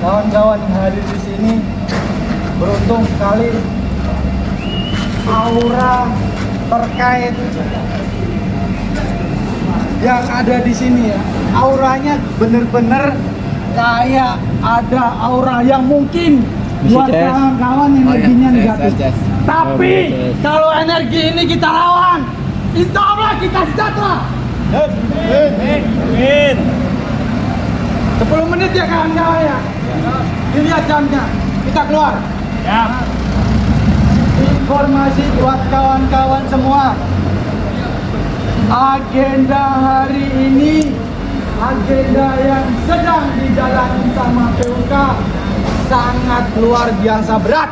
kawan-kawan yang hadir di sini beruntung sekali. Aura terkait yang ada di sini ya, auranya bener-bener kayak ada aura yang mungkin buat kawan-kawan energinya negatif. Tapi kalau energi ini kita lawan, insya Allah kita sejahtera. Amin. 10 menit ya kawan-kawan ya. Dilihat jamnya, kita keluar. Ya. Informasi buat kawan-kawan semua. Agenda hari ini, agenda yang sedang dijalani sama PUK sangat luar biasa berat.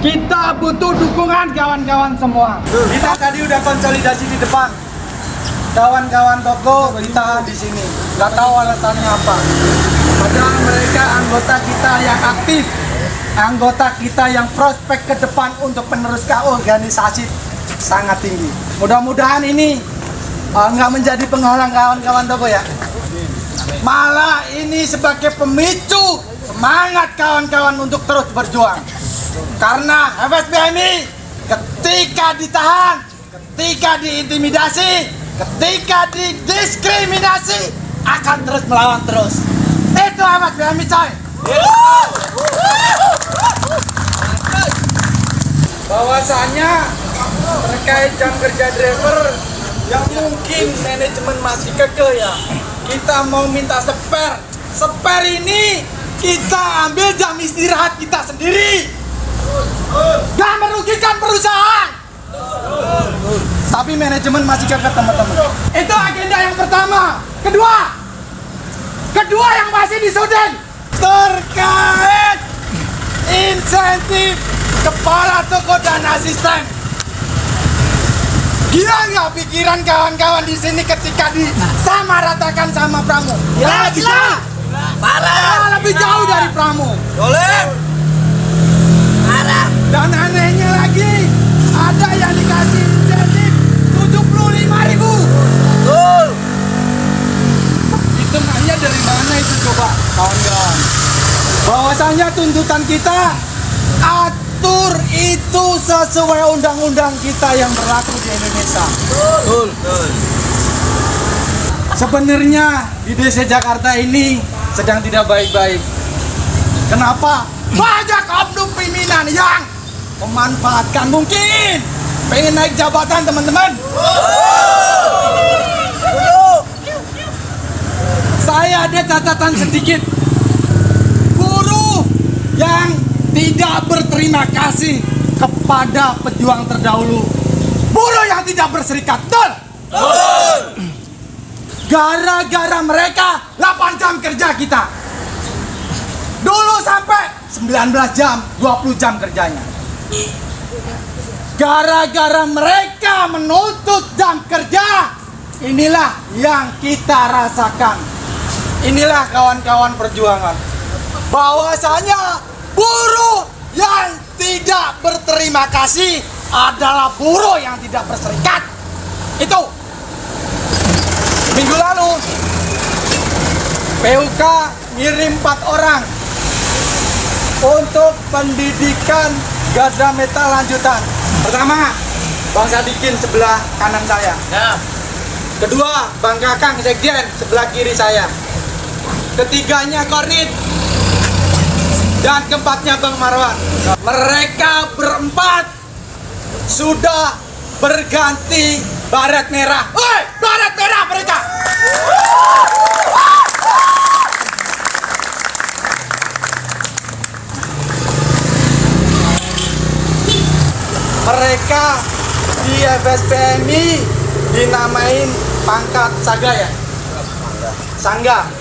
Kita butuh dukungan kawan-kawan semua. Kita tadi udah konsolidasi di depan. Kawan-kawan toko kita di sini. Gak tahu alasannya apa. Padahal mereka anggota kita yang aktif, anggota kita yang prospek ke depan untuk meneruskan organisasi sangat tinggi. Mudah-mudahan ini nggak menjadi penghalang kawan-kawan toko ya. Malah ini sebagai pemicu semangat kawan-kawan untuk terus berjuang. Karena FSBMI ketika ditahan, ketika diintimidasi, ketika didiskriminasi akan terus melawan terus. Itu FSBMI coy. Bahwasanya terkait jam kerja driver yang mungkin manajemen masih kekeh ya, kita mau minta spare ini kita ambil jam istirahat kita sendiri, gak merugikan perusahaan. Tapi manajemen masih kekeh teman-teman. Itu agenda yang pertama. Kedua yang masih disuding terkait insentif kepala toko dan asisten. Gila nggak pikiran kawan-kawan di sini ketika disamaratakan sama Pramu? Gila. Parah. Lebih jauh dari Pramu. Boleh. Parah. Dan anehnya lagi, ada yang dikasih insentif 75.000. Betul. Hitungannya dari mana itu coba, kawan-kawan? Bahwasanya tuntutan kita atur itu sesuai undang-undang kita yang berlaku di Indonesia. Betul. Sebenarnya di desa Jakarta ini sedang tidak baik-baik. Kenapa? Banyak oknum pimpinan yang memanfaatkan, mungkin pengen naik jabatan teman-teman. Saya ada catatan sedikit. Buruh yang tidak berterima kasih kepada pejuang terdahulu, buruh yang tidak berserikat, betul? Gara-gara mereka 8 jam kerja kita dulu sampai 19 jam, 20 jam kerjanya. Gara-gara mereka menuntut jam kerja, inilah yang kita rasakan. Inilah kawan-kawan perjuangan, bahwasanya buruh yang tidak berterima kasih adalah buruh yang tidak berserikat. Itu minggu lalu PUK ngirim 4 orang untuk pendidikan garda metal lanjutan. Pertama, Bang Sadikin sebelah kanan saya. Kedua, Bang Kakang Sekjen sebelah kiri saya. Ketiganya Kornit. Dan keempatnya Bang Marwan. Mereka berempat sudah berganti baret merah. Woi, baret merah mereka. Mereka di FSBMI dinamain pangkat saga ya? Sangga.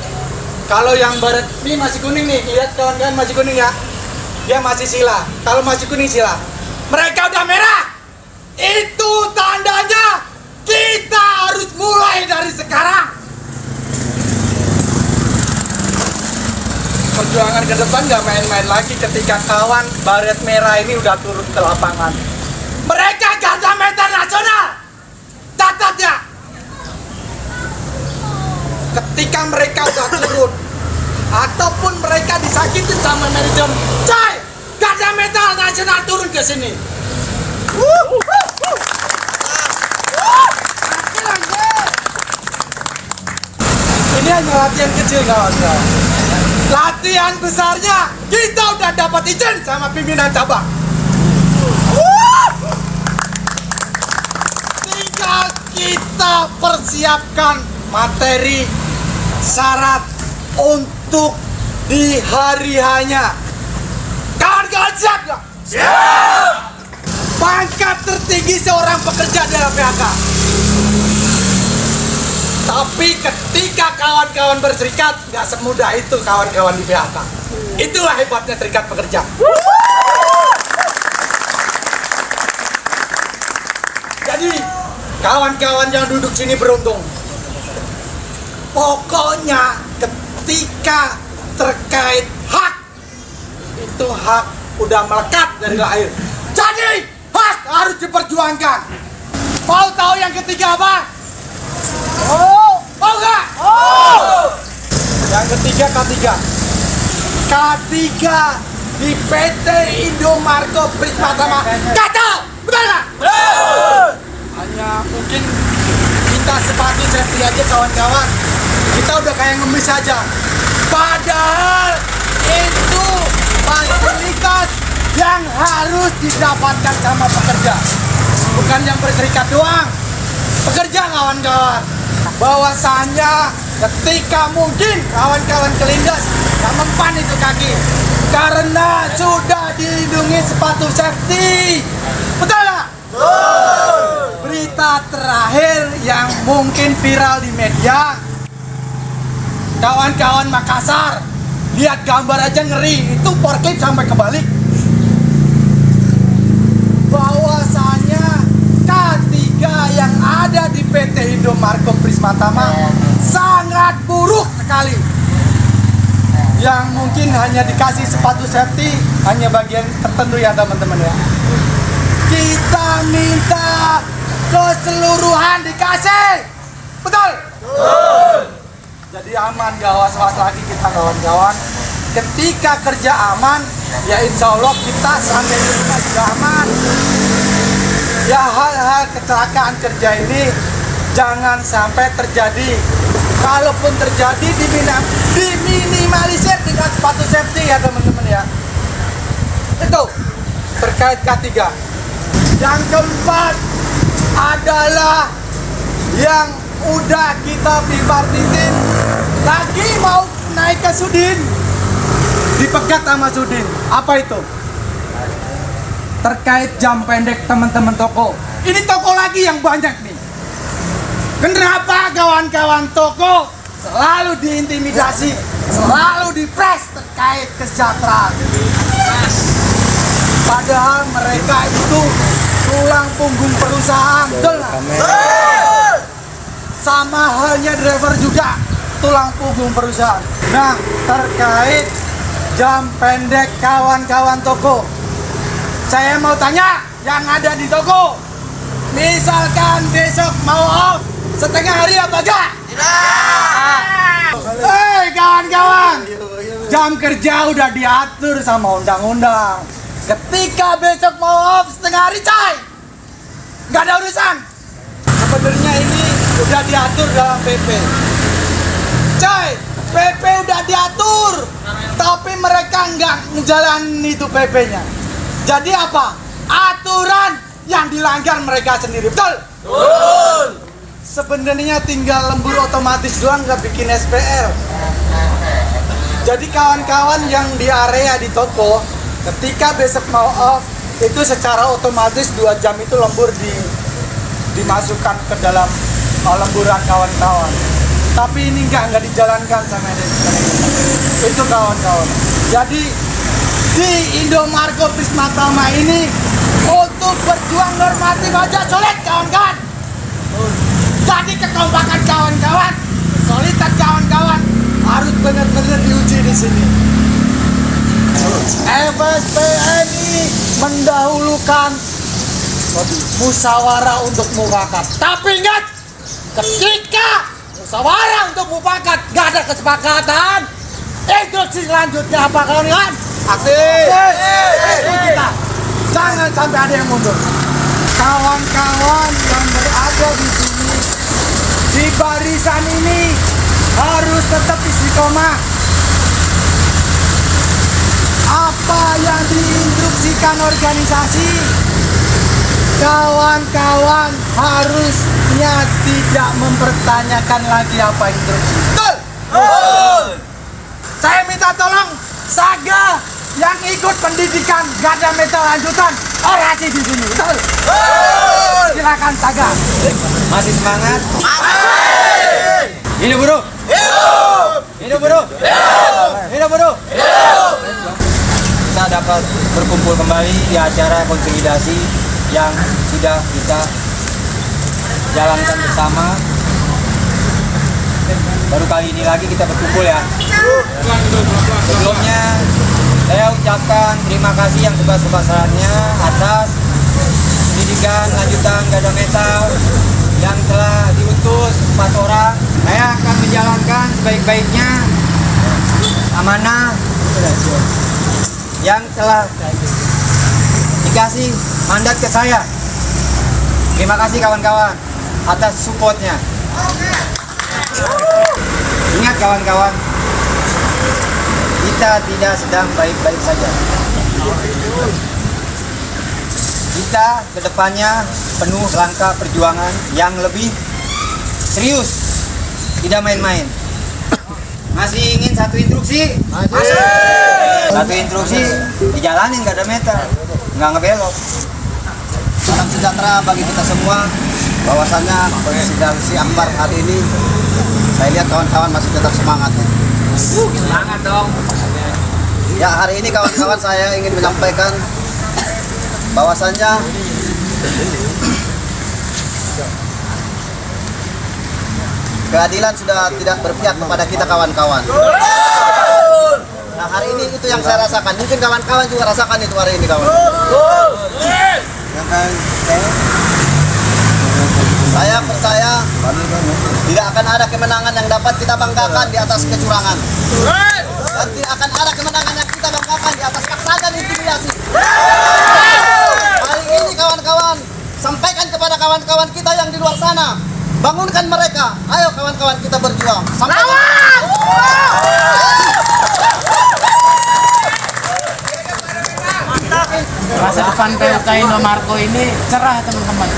Kalau yang baret ini masih kuning nih, lihat kawan-kawan masih kuning ya. Dia masih sila. Kalau masih kuning sila. Mereka udah merah. Itu tandanya kita harus mulai dari sekarang. Perjuangan ke depan gak main-main lagi ketika kawan baret merah ini udah turun ke lapangan. Mereka garda meter nasional. Catat ya. Ketika mereka udah turun ataupun disakitin sama manajemen. Coy, Garda Metal Nasional turun ke sini. Ini hanya latihan kecil kawan-kawan. Latihan besarnya kita udah dapat izin sama pimpinan cabang. Tinggal kita persiapkan materi syarat untuk di hari hanya. Kawan-kawan siap gak? Siap! Pangkat tertinggi seorang pekerja dalam PHK. Tapi ketika kawan-kawan berserikat, gak semudah itu kawan-kawan di PHK. Itulah hebatnya serikat pekerja. Jadi, kawan-kawan yang duduk sini beruntung. Pokoknya ketika terkait hak, itu hak udah melekat dari lahir. Jadi hak harus diperjuangkan. Mau tahu yang ketiga apa? Mau nggak? Yang ketiga K3. K3 di PT Indomarko Prismatama. Kata, betul nggak? Hanya mungkin kita sepatu safety aja kawan-kawan. Kita udah kayak ngemis aja. Padahal itu fasilitas yang harus didapatkan sama pekerja. Bukan yang berserikat doang. Pekerja kawan-kawan. Bahwasannya ketika mungkin kawan-kawan kelindas yang mempan itu kaki. Karena sudah dilindungi sepatu safety. Betul nggak? Berita terakhir yang mungkin viral di media. Kawan-kawan Makassar, lihat gambar aja ngeri, itu porket sampai kebalik. Bahwasanya K3 yang ada di PT Indomarko Prismatama sangat buruk sekali. Yang mungkin hanya dikasih sepatu safety hanya bagian tertentu ya teman-teman ya. Kita minta keseluruhan dikasih. Betul? Betul. Jadi aman, gak was-was lagi kita kawan-kawan. Ketika kerja aman, ya insya Allah kita sampai di rumah juga aman. Ya hal-hal kecelakaan kerja ini jangan sampai terjadi. Kalaupun terjadi diminimalisir dengan sepatu safety ya teman-teman ya. Itu terkait K3. Yang keempat adalah yang udah kita bipartisin lagi mau naik ke Sudin, dipegat sama Sudin. Apa itu? Terkait jam pendek teman-teman toko. Ini toko lagi yang banyak nih. Kenapa kawan-kawan toko selalu diintimidasi, selalu dipres terkait kesejahteraan? Padahal mereka itu tulang punggung perusahaan. Sama halnya driver juga tulang punggung perusahaan. Nah, terkait jam pendek kawan-kawan toko, saya mau tanya yang ada di toko, misalkan besok mau off setengah hari apa enggak? Tidak. Hei kawan-kawan, jam kerja udah diatur sama undang-undang. Ketika besok mau off setengah hari, coy, nggak ada urusan. Sebenarnya ini udah diatur dalam PP. Coy, PP udah diatur, tapi mereka nggak ngejalanin itu PP-nya. Jadi apa? Aturan yang dilanggar mereka sendiri, betul? Betul. Sebenarnya tinggal lembur otomatis doang, nggak bikin SPL. Jadi kawan-kawan yang di area di toko, ketika besok mau off, itu secara otomatis 2 jam itu lembur dimasukkan ke dalam lemburan kawan-kawan. Tapi ini nggak dijalankan sama itu kawan-kawan. Jadi di Indomarko Prismatama ini untuk berjuang normatif aja sulit kawan-kawan. Jadi kekompakan kawan-kawan, soliditas kawan-kawan harus benar-benar diuji di sini. FSPNI mendahulukan musyawarah untuk mufakat. Tapi ingat, ketika musyawarah untuk mufakat gak ada kesepakatan, itu Instruksi selanjutnya apa kawan-kawan? Aksi. Kita jangan sampai ada yang mundur. Kawan-kawan yang berada di sini di barisan ini harus tetap istiqomah. Apa yang diinstruksikan organisasi, kawan-kawan harusnya tidak mempertanyakan lagi apa instruksi. Saya minta tolong Saga yang ikut pendidikan Garda Metal lanjutan orasi di sini. Silakan Saga. Masih semangat? Hidup buruh. Hidup buruh. Hidup buruh. Kita dapat berkumpul kembali di acara konsolidasi yang sudah kita jalankan bersama. Baru kali ini lagi kita berkumpul ya. Sebelumnya saya ucapkan terima kasih yang sebesar-besarnya atas pendidikan lanjutan Garda Metal yang telah diutus 4 orang. Saya akan menjalankan sebaik-baiknya amanah yang telah dikasih mandat ke saya. Terima kasih kawan-kawan atas supportnya. Ingat kawan-kawan, kita tidak sedang baik-baik saja. Kita kedepannya penuh langkah perjuangan yang lebih serius, tidak main-main. Masih ingin satu instruksi? Masih. Satu instruksi dijalanin Garda Metal, nggak ngebelok. Salam sejahtera bagi kita semua. Bahwasannya konsolidasi Akbar hari ini, saya lihat kawan-kawan masih tetap semangat ya. Semangat dong. Ya, hari ini kawan-kawan saya ingin menyampaikan bahwasannya keadilan sudah tidak berpihak kepada kita kawan-kawan. Nah, hari ini itu yang saya rasakan. Mungkin kawan-kawan juga rasakan itu hari ini kawan. Saya percaya tidak akan ada kemenangan yang dapat kita banggakan di atas kecurangan. Dan tidak akan ada kemenangan yang kita banggakan di atas paksaan dan intimidasi. Hari ini kawan-kawan, sampaikan kepada kawan-kawan kita yang di luar sana. Bangunkan mereka. Ayo kawan-kawan kita berjuang. Masa depan PUK Indomarko ini cerah teman-teman.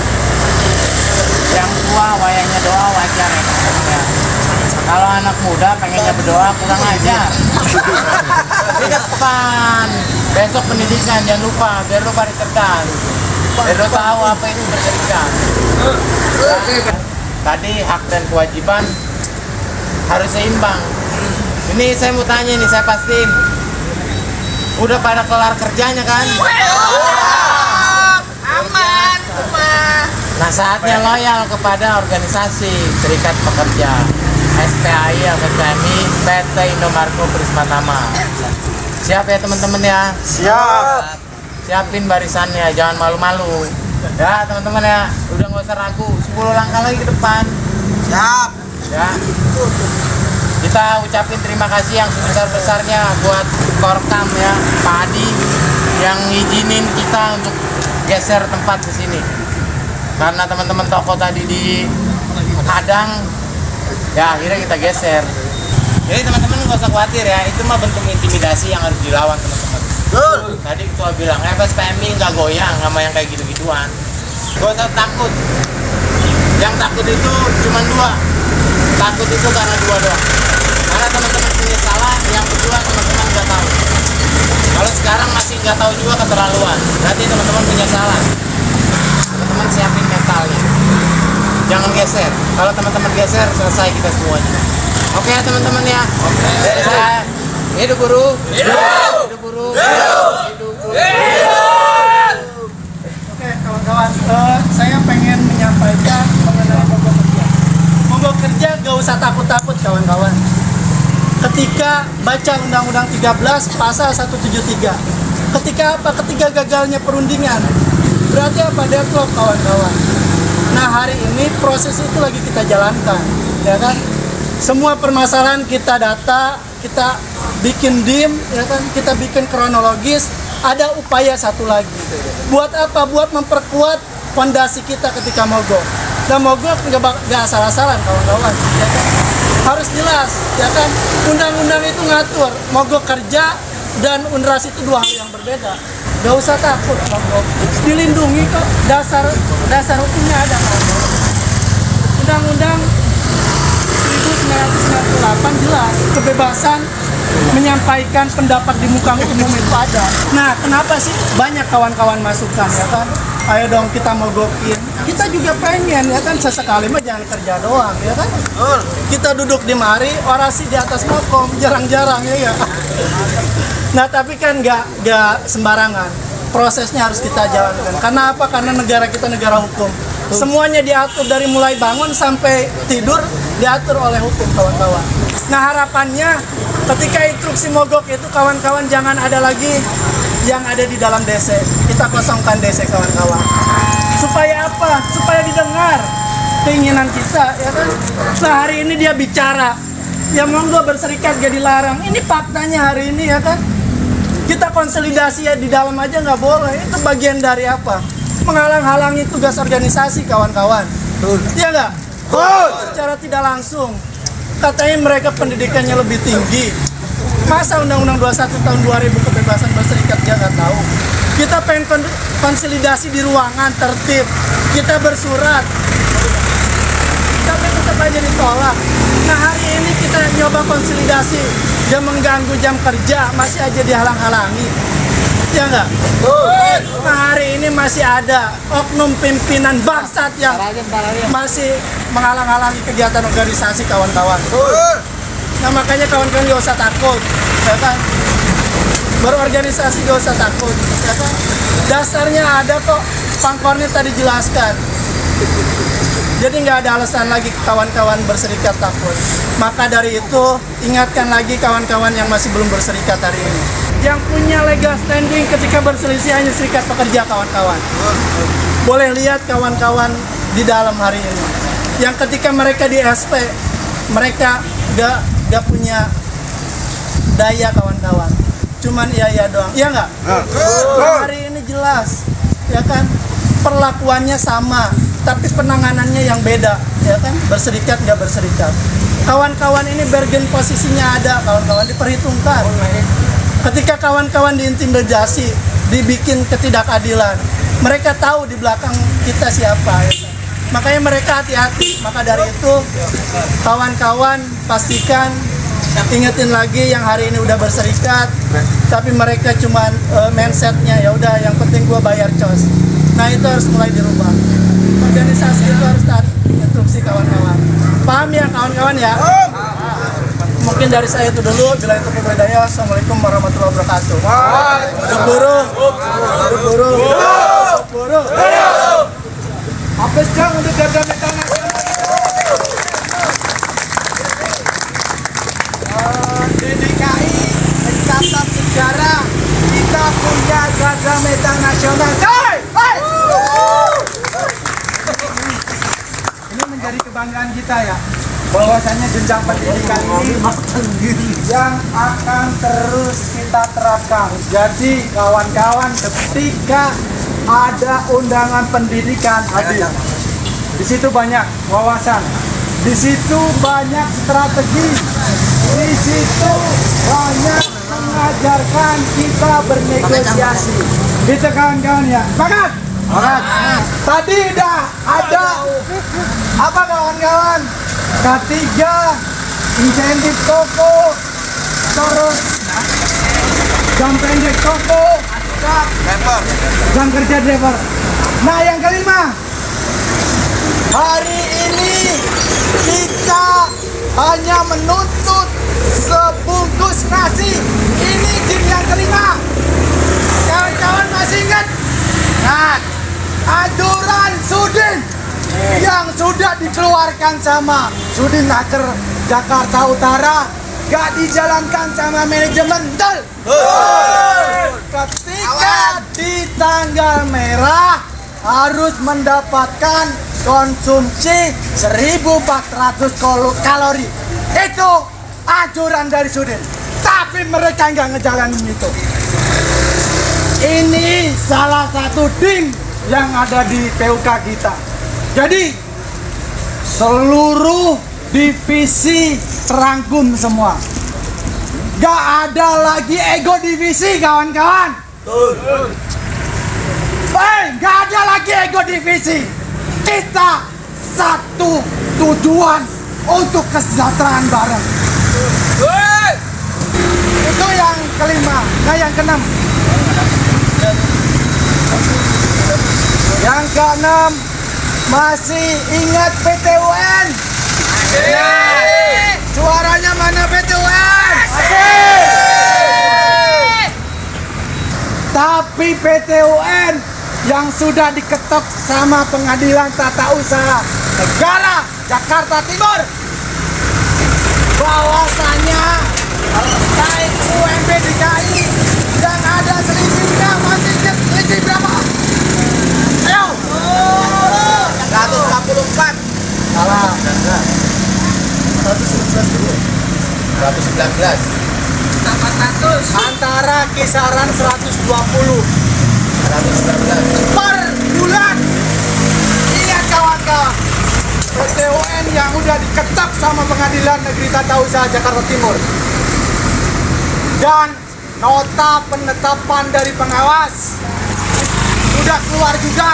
Yang tua wayangnya doa wajar ya teman-teman ya. Kalau anak muda pengennya berdoa kurang ajar. Tapi depan besok pendidikan jangan lupa biar lo pada cerdas. Biar lo tahu apa itu berpendidikan. Tadi hak dan kewajiban harus seimbang. Ini saya mau tanya nih, saya pastiin udah pada kelar kerjanya kan? Aman semua. Nah, saatnya loyal kepada organisasi Serikat Pekerja SPAI atau PMI PT Indomarko Prisma Tama. Siap ya teman-teman ya? Siap. Siapin barisannya, jangan malu-malu. Ya teman-teman ya, udah nggak usah ragu. 10 langkah lagi ke depan. Siap. Ya. Kita ucapin terima kasih yang sebesar-besarnya buat Korkam ya, Pak Adi yang ngizinin kita untuk geser tempat di sini. Karena teman-teman toko tadi di hadang, ya akhirnya kita geser. Jadi teman-teman nggak usah khawatir ya, itu mah bentuk intimidasi yang harus dilawan teman-teman. Tadi ketua bilang, pas PMI nggak goyang sama yang kayak gitu-gituan. Gak usah takut. Yang takut itu cuma 2. Takut itu karena 2 doang. Karena teman-teman punya salah, yang kedua teman-teman nggak tahu. Kalau sekarang masih nggak tahu juga keterlaluan, berarti teman-teman punya salah. Teman-teman siapin mentalnya, jangan geser. Kalau teman-teman geser, selesai kita semuanya. Oke ya teman-teman ya. Dari saya, hidup buruh, hidup buruh, hidup buruh. Oke kawan-kawan, saya pengen menyampaikan mengenai mogok kerja. Mogok kerja gak usah takut-takut kawan-kawan. Ketika baca Undang-Undang 13 pasal 173, ketika apa? Ketika gagalnya perundingan, berarti apa? Deadlock kawan-kawan. Nah hari ini proses itu lagi kita jalankan, ya kan? Semua permasalahan kita data, kita bikin dim, ya kan, kita bikin kronologis, ada upaya satu lagi. Buat apa? Buat memperkuat fondasi kita ketika mogok. Dan mogok nggak asal-asalan kawan-kawan, ya kan? Harus jelas, ya kan? Undang-undang itu ngatur mogok kerja dan unras itu dua hal yang berbeda. Gak usah takut mogok, dilindungi kok, dasar hukumnya ada. Undang-undang 1998 jelas kebebasan menyampaikan pendapat di muka umum itu ada. Nah, kenapa sih banyak kawan-kawan masukan, ya kan? Ayo dong kita mogokin. Kita juga pengen, ya kan, sesekali mah jangan kerja doang, ya kan? Kita duduk di mari, orasi di atas mokom, jarang-jarang, ya. Nah, tapi kan nggak sembarangan. Prosesnya harus kita jalankan. Karena apa? Karena negara kita negara hukum. Semuanya diatur dari mulai bangun sampai tidur diatur oleh hukum, kawan-kawan. Nah, harapannya ketika instruksi mogok itu kawan-kawan jangan ada lagi yang ada di dalam DC. Kita kosongkan DC, kawan-kawan. Supaya apa? Supaya didengar keinginan kita, ya kan? Nah, hari ini dia bicara. Ya monggo berserikat gak dilarang. Ini faktanya hari ini, ya kan? Kita konsolidasi ya di dalam aja nggak boleh. Itu bagian dari apa? Menghalang-halangi tugas organisasi, kawan-kawan. Iya nggak? Secara tidak langsung. Katanya mereka pendidikannya lebih tinggi. Masa Undang-Undang 21 tahun 2000 kebebasan berserikat dia nggak tahu? Kita pengen konsolidasi di ruangan tertib. Kita bersurat. Tapi tetap aja ditolak. Nah, hari ini kita nyoba konsolidasi. Dia mengganggu jam kerja, masih aja dihalang-halangi. Ya enggak? Nah, hari ini masih ada oknum pimpinan bangsat yang masih menghalang-halangi kegiatan organisasi, kawan-kawan. Nah, makanya kawan-kawan gak usah takut, ya kan? Berorganisasi gak usah takut, ya kan? Dasarnya ada kok, pangkornya tadi jelaskan. Jadi nggak ada alasan lagi kawan-kawan berserikat takut. Maka dari itu, ingatkan lagi kawan-kawan yang masih belum berserikat hari ini. Yang punya legal standing ketika berselisih hanya serikat pekerja, kawan-kawan. Boleh lihat kawan-kawan di dalam hari ini. Yang ketika mereka di SP, mereka nggak punya daya, kawan-kawan. Cuman iya doang. Iya nggak? Hari ini jelas, ya kan? Perlakuannya sama, tapi penanganannya yang beda, ya kan? Berserikat nggak berserikat. Kawan-kawan ini bargain posisinya ada, kawan-kawan diperhitungkan. Ketika kawan-kawan diintimidasi, dibikin ketidakadilan, mereka tahu di belakang kita siapa, ya kan? Makanya mereka hati-hati. Maka dari itu, kawan-kawan pastikan ingetin lagi yang hari ini udah berserikat, tapi mereka cuman mindsetnya ya udah yang penting gua bayar cos. Nah, itu harus mulai dirubah. Organisasi itu harus taat instruksi, kawan-kawan. Paham ya, kawan-kawan ya? Mungkin dari saya itu dulu. Bila itu berbeda, assalamualaikum warahmatullahi wabarakatuh. Buru. Habis jam untuk Garda Metal Nasional. Di DKI mencatat sejarah kita punya Garda Metal Nasional. Ini menjadi kebanggaan kita ya, bahwasanya jenjang pendidikan ini yang akan terus kita terapkan. Jadi kawan-kawan, ketika ada undangan pendidikan hadir, di situ banyak wawasan, di situ banyak strategi, di situ banyak mengajarkan kita bernegosiasi. Gitu kawan-kawan ya. Semangat! Tadi udah ada apa kawan-kawan? Ketiga, insentif toko, terus jam pendek toko, jam kerja driver. Nah, yang kelima, hari ini kita hanya menuntut sebungkus nasi. Ini jin yang kelima. Kawan-kawan masih ingat? Nah, aturan Sudin yang sudah dikeluarkan sama Sudin Naker Jakarta Utara gak dijalankan sama manajemen. Ketika di tanggal merah harus mendapatkan konsumsi 1400 kalori. Itu anjuran dari Sudin. tapi mereka nggak ngejalanin itu. Ini salah satu dim yang ada di PUK kita. Jadi seluruh divisi terangkum semua. Gak ada lagi ego divisi, kawan-kawan. Gak ada lagi ego divisi. Kita satu tujuan untuk kesejahteraan bareng. Itu yang kelima. Nah, yang keenam. Yang keenam, masih ingat PTUN? Suaranya mana PTUN? Tapi PTUN yang sudah diketok sama Pengadilan Tata Usaha Negara Jakarta Timur, bahwasanya terkait UMP DKI yang ada selisihnya masih selisih berapa? Ayo! 144. Salah. 119. Antara kisaran 120 per bulan. Ingat kawan-kawan, PTUN yang udah diketok sama Pengadilan Negeri Tata Usaha Jakarta Timur, dan nota penetapan dari pengawas sudah keluar juga.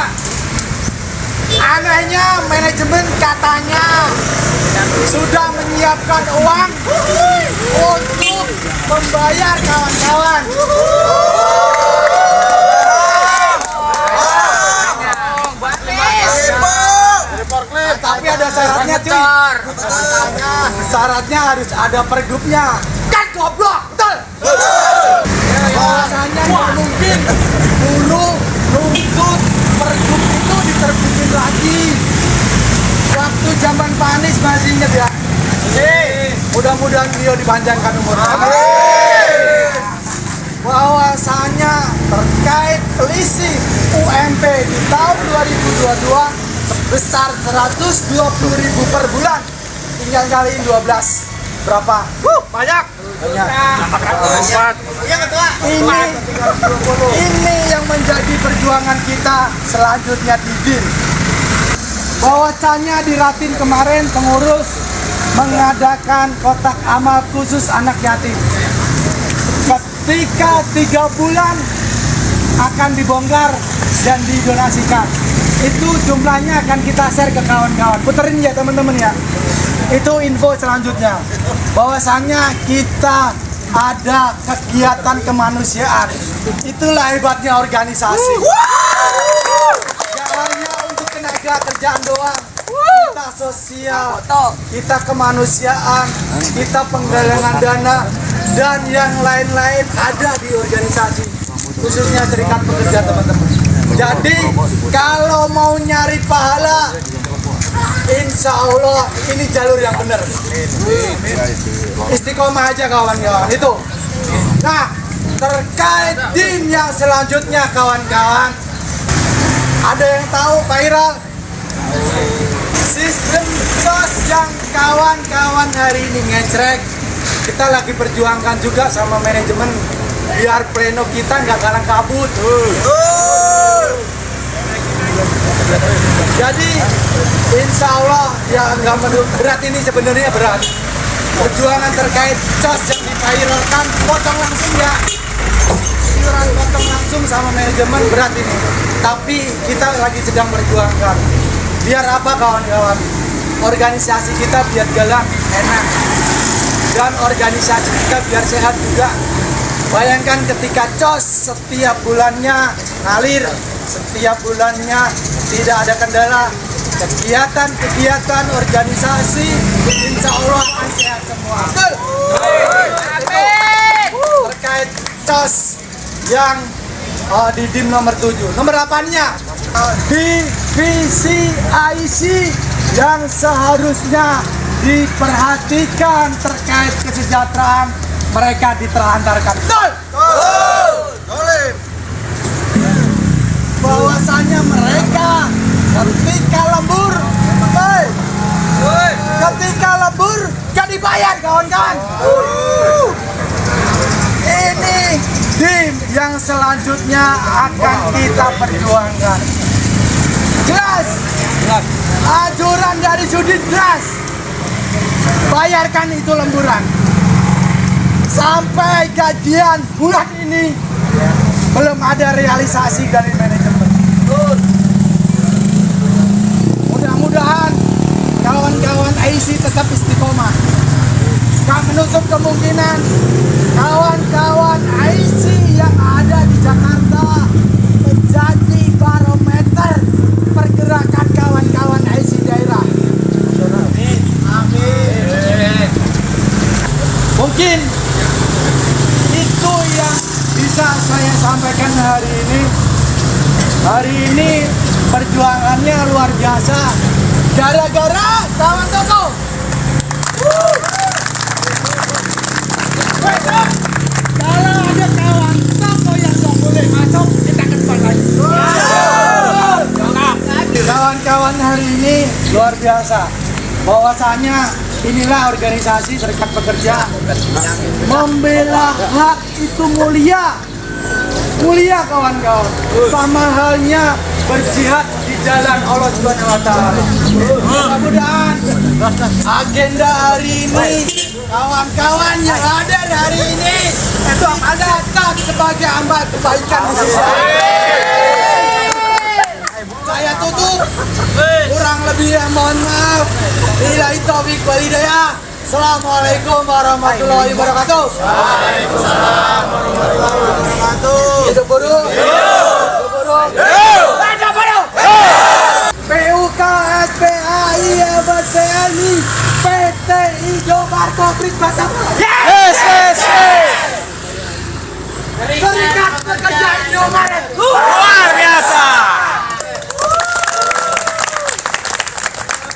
Anehnya manajemen katanya sudah menyiapkan uang untuk membayar kawan-kawan. Tapi ada syaratnya cuy. Syaratnya harus ada pergubnya. Kan goblok, betul? Bahasanya nggak mungkin buruh nuntut pergub itu diterbitin lagi. Waktu zaman Pak Anies masih inget ya? Mudah-mudahan beliau dipanjangkan umurnya. Bahwasanya terkait selisih UMP di tahun 2022 sebesar 120.000 per bulan, tinggal kaliin 12 berapa? Banyak. Ini yang menjadi perjuangan kita selanjutnya di DIN. Bahwasanya di Ratin kemarin pengurus mengadakan kotak amal khusus anak yatim. Ketika 3 bulan akan dibongkar dan didonasikan. Itu jumlahnya akan kita share ke kawan-kawan. Puterin ya teman-teman ya. Itu info selanjutnya. Bahwasannya kita ada kegiatan kemanusiaan. Itulah hebatnya organisasi. Gak hanya untuk tenaga kerjaan doang. Kita sosial, kita kemanusiaan, kita penggalangan dana, dan yang lain-lain ada di organisasi. Khususnya serikat pekerja teman-teman. Jadi kalau mau nyari pahala, insya Allah ini jalur yang benar. Istiqomah aja kawan-kawan itu. Nah, terkait DIN yang selanjutnya kawan-kawan, ada yang tahu Pak Iral? Sistem SOS yang kawan-kawan hari ini ngecrek, kita lagi perjuangkan juga sama manajemen biar pleno kita nggak kalang kabut. Jadi insya Allah ya nggak menurut berat, ini sebenarnya berat. Perjuangan terkait COS yang diviralkan potong langsung ya, iuran potong langsung sama manajemen, berat ini. Tapi kita lagi sedang berjuangkan. Biar apa kawan-kawan? Organisasi kita biar jalan enak, dan organisasi kita biar sehat juga. Bayangkan ketika COS setiap bulannya ngalir, setiap bulannya tidak ada kendala, kegiatan-kegiatan organisasi insya Allah akan sehat semua. Terkait COS yang di DIM nomor 7. Nomor 8-nya divisi IC yang seharusnya diperhatikan terkait kesejahteraan mereka diterlantarkan. Betul? Bahwasanya mereka ketika lembur, ketika lembur gak dibayar kawan-kawan. yang selanjutnya akan kita perjuangkan. Jelas? Anjuran dari Judit jelas. Bayarkan itu lemburan. Sampai gajian bulan ini belum ada realisasi dari manajemen. Mudah-mudahan kawan-kawan IC tetap istiqomah. Tak menutup kemungkinan kawan-kawan IC yang ada di Jakarta menjadi barometer pergerakan kawan-kawan IC daerah. Amin. Mungkin itu yang bisa saya sampaikan hari ini. Hari ini perjuangannya luar biasa. Gara-gara kawan toko. Kalau ada kawan toko yang tak boleh masuk, kita ke depan lagi. Kawan-kawan hari ini luar biasa. Bahwasanya inilah organisasi serikat pekerja. Membela hak itu mulia. Mulia kawan-kawan. Sama halnya berjihad di jalan Allah Subhanahu wa taala. Mudah-mudahan agenda hari ini kawan-kawan yang ada hari ini itu ada sebagai hamba kebaikan di sisi saya tutup. Kurang lebih mohon maaf. Billahi taufik wal hidayah. Assalamualaikum warahmatullahi wabarakatuh. Waalaikumsalam warahmatullahi wabarakatuh. Hidup buruh.